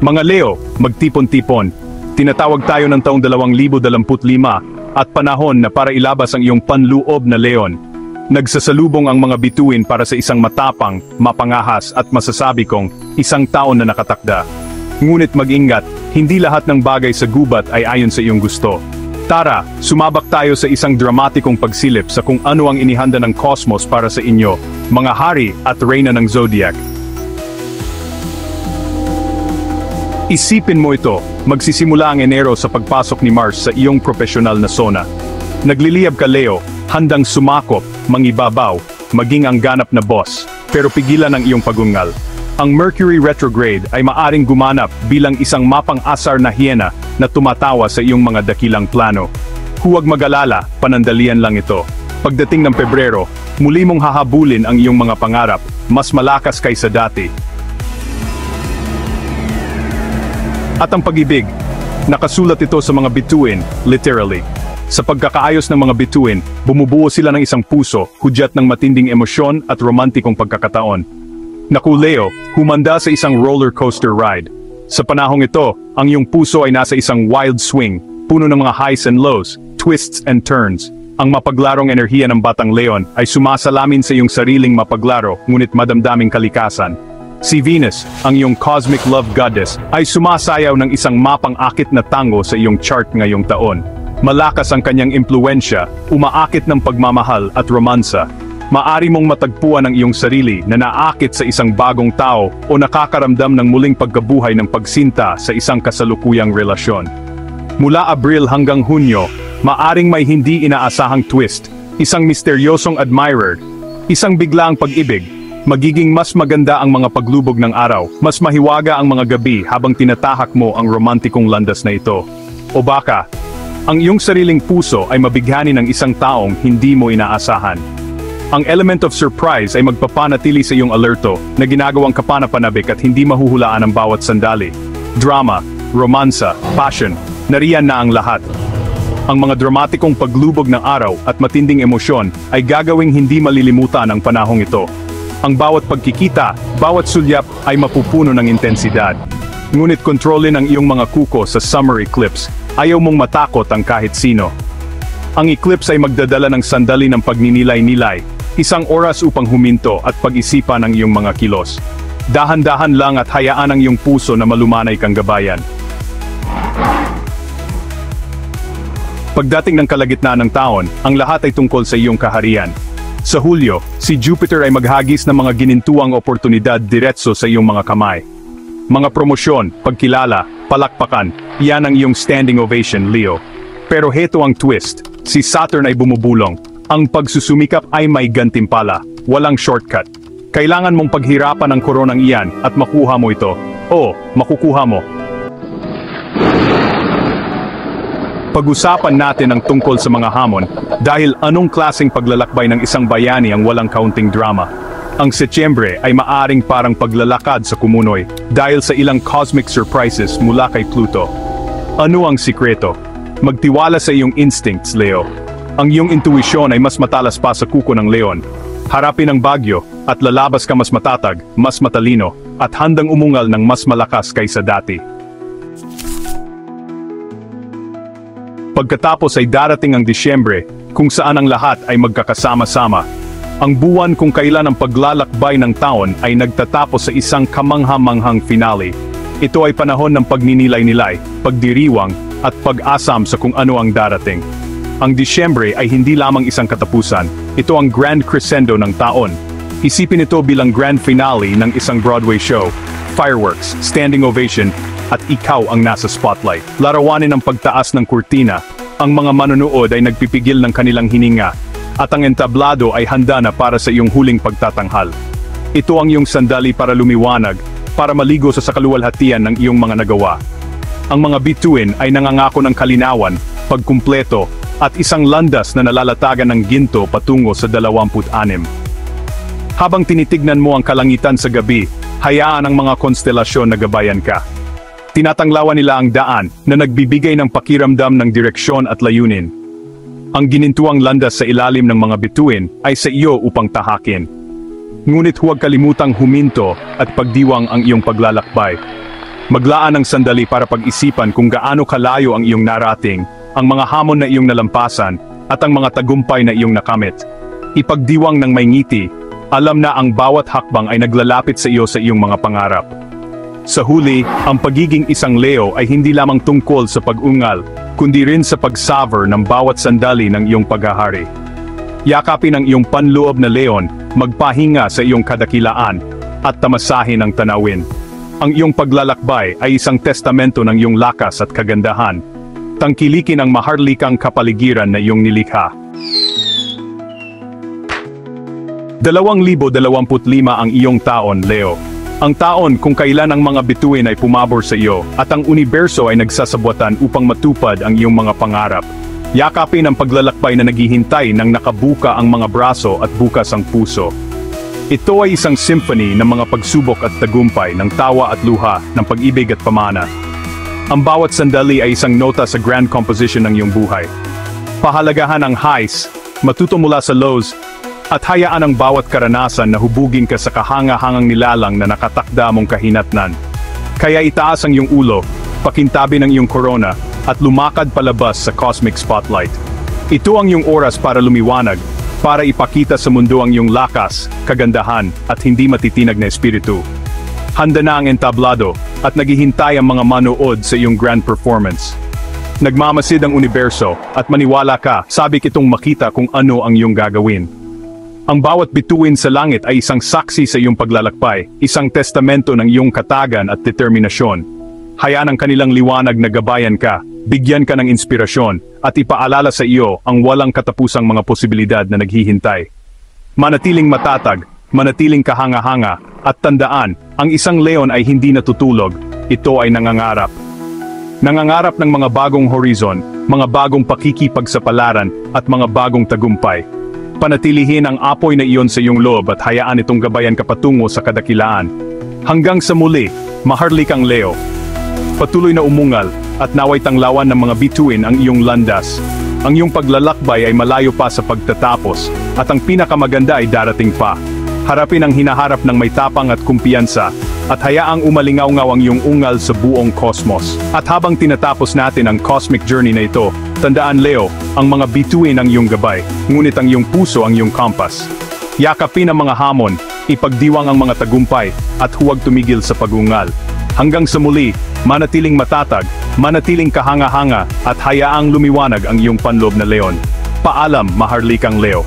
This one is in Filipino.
Mga Leo, magtipon-tipon. Tinatawag tayo ng taong 2025 at panahon na para ilabas ang iyong panloob na leon. Nagsasalubong ang mga bituin para sa isang matapang, mapangahas at masasabi kong isang taon na nakatakda. Ngunit mag-ingat, hindi lahat ng bagay sa gubat ay ayon sa iyong gusto. Tara, sumabak tayo sa isang dramatikong pagsilip sa kung ano ang inihanda ng cosmos para sa inyo, mga hari at reyna ng zodiac. Isipin mo ito, magsisimula ang Enero sa pagpasok ni Mars sa iyong profesional na sona. Nagliliyab ka Leo, handang sumakop, mangibabaw, maging ang ganap na boss, pero pigilan ang iyong pagungal. Ang Mercury retrograde ay maaring gumanap bilang isang mapang-asar na hyena na tumatawa sa iyong mga dakilang plano. Huwag mag-alala, panandalian lang ito. Pagdating ng Pebrero, muli mong hahabulin ang iyong mga pangarap, mas malakas kaysa dati. At ang pag-ibig, nakasulat ito sa mga bituin, literally. Sa pagkakaayos ng mga bituin, bumubuo sila ng isang puso, hudyat ng matinding emosyon at romantikong pagkakataon. Naku Leo, humanda sa isang roller coaster ride. Sa panahong ito, ang iyong puso ay nasa isang wild swing, puno ng mga highs and lows, twists and turns. Ang mapaglarong enerhiya ng Batang Leon ay sumasalamin sa iyong sariling mapaglaro, ngunit madamdaming kalikasan. Si Venus, ang iyong cosmic love goddess, ay sumasayaw ng isang mapang-akit na tango sa iyong chart ngayong taon. Malakas ang kanyang impluensya, umaakit ng pagmamahal at romansa. Maari mong matagpuan ang iyong sarili na naakit sa isang bagong tao o nakakaramdam ng muling pagkabuhay ng pagsinta sa isang kasalukuyang relasyon. Mula Abril hanggang Hunyo, maaring may hindi inaasahang twist, isang misteryosong admirer, isang biglaang pag-ibig. Magiging mas maganda ang mga paglubog ng araw, mas mahiwaga ang mga gabi habang tinatahak mo ang romantikong landas na ito. O baka, ang iyong sariling puso ay mabighani ng isang taong hindi mo inaasahan. Ang element of surprise ay magpapanatili sa iyong alerto na ginagawang kapanapanabik at hindi mahuhulaan ang bawat sandali. Drama, romansa, passion, nariyan na ang lahat. Ang mga dramatikong paglubog ng araw at matinding emosyon ay gagawing hindi malilimutan ang panahong ito. Ang bawat pagkikita, bawat sulyap ay mapupuno ng intensidad. Ngunit kontrolin ang iyong mga kuko sa summer eclipse, ayaw mong matakot ang kahit sino. Ang eclipse ay magdadala ng sandali ng pagninilay-nilay, isang oras upang huminto at pag-isipan ang iyong mga kilos. Dahan-dahan lang at hayaan ang iyong puso na malumanay kang gabayan. Pagdating ng kalagitnaan ng taon, ang lahat ay tungkol sa iyong kaharian. Sa Hulyo, si Jupiter ay maghagis ng mga ginintuang oportunidad diretso sa iyong mga kamay. Mga promosyon, pagkilala, palakpakan, yan ang iyong standing ovation, Leo. Pero heto ang twist, si Saturn ay bumubulong. Ang pagsusumikap ay may gantimpala, walang shortcut. Kailangan mong paghirapan ang koronang iyan at makuha mo ito. Oo, makukuha mo. Pag-usapan natin ang tungkol sa mga hamon, dahil anong klaseng paglalakbay ng isang bayani ang walang kaunting drama. Ang Setyembre ay maaring parang paglalakad sa kumunoy, dahil sa ilang cosmic surprises mula kay Pluto. Ano ang sikreto? Magtiwala sa iyong instincts, Leo. Ang iyong intuisyon ay mas matalas pa sa kuko ng leon. Harapin ang bagyo, at lalabas ka mas matatag, mas matalino, at handang umungal ng mas malakas kaysa dati. Pagkatapos ay darating ang Disyembre, kung saan ang lahat ay magkakasama-sama. Ang buwan kung kailan ang paglalakbay ng taon ay nagtatapos sa isang kamangha-manghang finale. Ito ay panahon ng pagninilay-nilay, pagdiriwang, at pag-asam sa kung ano ang darating. Ang Disyembre ay hindi lamang isang katapusan, ito ang grand crescendo ng taon. Isipin ito bilang grand finale ng isang Broadway show, fireworks, standing ovation, at ikaw ang nasa spotlight. Larawanin ang pagtaas ng kurtina, ang mga manonood ay nagpipigil ng kanilang hininga, at ang entablado ay handa na para sa iyong huling pagtatanghal. Ito ang iyong sandali para lumiwanag, para maligo sa sakaluwalhatian ng iyong mga nagawa. Ang mga bituin ay nangangako ng kalinawan, pagkumpleto, at isang landas na nalalatagan ng ginto patungo sa 26. Habang tinitignan mo ang kalangitan sa gabi, hayaan ang mga konstelasyon na gabayan ka. Tinatanglawan nila ang daan na nagbibigay ng pakiramdam ng direksyon at layunin. Ang ginintuang landas sa ilalim ng mga bituin ay sa iyo upang tahakin. Ngunit huwag kalimutang huminto at pagdiwang ang iyong paglalakbay. Maglaan ng sandali para pag-isipan kung gaano kalayo ang iyong narating, ang mga hamon na iyong nalampasan, at ang mga tagumpay na iyong nakamit. Ipagdiwang ng may ngiti, alam na ang bawat hakbang ay naglalapit sa iyo sa iyong mga pangarap. Sa huli, ang pagiging isang Leo ay hindi lamang tungkol sa pag-ungal, kundi rin sa pag-savor ng bawat sandali ng iyong paghahari. Yakapin ang iyong panloob na leon, magpahinga sa iyong kadakilaan, at tamasahin ang tanawin. Ang iyong paglalakbay ay isang testamento ng iyong lakas at kagandahan. Tangkilikin ang maharlikang kapaligiran na iyong nilikha. 2025 ang iyong taon, Leo. Ang taon kung kailan ang mga bituin ay pumabor sa iyo at ang universo ay nagsasabwatan upang matupad ang iyong mga pangarap. Yakapin ang paglalakbay na naghihintay nang nakabuka ang mga braso at bukas ang puso. Ito ay isang symphony ng mga pagsubok at tagumpay, ng tawa at luha, ng pag-ibig at pamana. Ang bawat sandali ay isang nota sa grand composition ng iyong buhay. Pahalagahan ang highs, matuto mula sa lows, at hayaan ang bawat karanasan na hubugin ka sa kahanga-hangang nilalang na nakatakda mong kahinatnan. Kaya itaas ang iyong ulo, pakintabi ng iyong korona, at lumakad palabas sa cosmic spotlight. Ito ang iyong oras para lumiwanag, para ipakita sa mundo ang iyong lakas, kagandahan, at hindi matitinag na espiritu. Handa na ang entablado, at naghihintay ang mga manood sa iyong grand performance. Nagmamasid ang universo, at maniwala ka, sabik itong makita kung ano ang iyong gagawin. Ang bawat bituin sa langit ay isang saksi sa iyong paglalakbay, isang testamento ng iyong katagan at determinasyon. Hayaan ang kanilang liwanag na gabayan ka, bigyan ka ng inspirasyon, at ipaalala sa iyo ang walang katapusang mga posibilidad na naghihintay. Manatiling matatag, manatiling kahanga-hanga, at tandaan, ang isang leon ay hindi natutulog, ito ay nangangarap. Nangangarap ng mga bagong horizon, mga bagong pakikipagsapalaran, at mga bagong tagumpay. Panatilihin ang apoy na iyon sa iyong loob at hayaan itong gabayan ka patungo sa kadakilaan. Hanggang sa muli, maharlikang Leo. Patuloy na umungal, at naway tanglawan ng mga bituin ang iyong landas. Ang iyong paglalakbay ay malayo pa sa pagtatapos, at ang pinakamaganda ay darating pa. Harapin ang hinaharap ng may tapang at kumpiyansa, at hayaang umalingaw-ngaw ang iyong ungal sa buong kosmos. At habang tinatapos natin ang cosmic journey na ito, tandaan Leo, ang mga bituin ang iyong gabay, ngunit ang iyong puso ang iyong kompas. Yakapin ang mga hamon, ipagdiwang ang mga tagumpay, at huwag tumigil sa pagungal. Hanggang sa muli, manatiling matatag, manatiling kahanga-hanga, at hayaang lumiwanag ang iyong panloob na leon. Paalam, maharlikang Leo.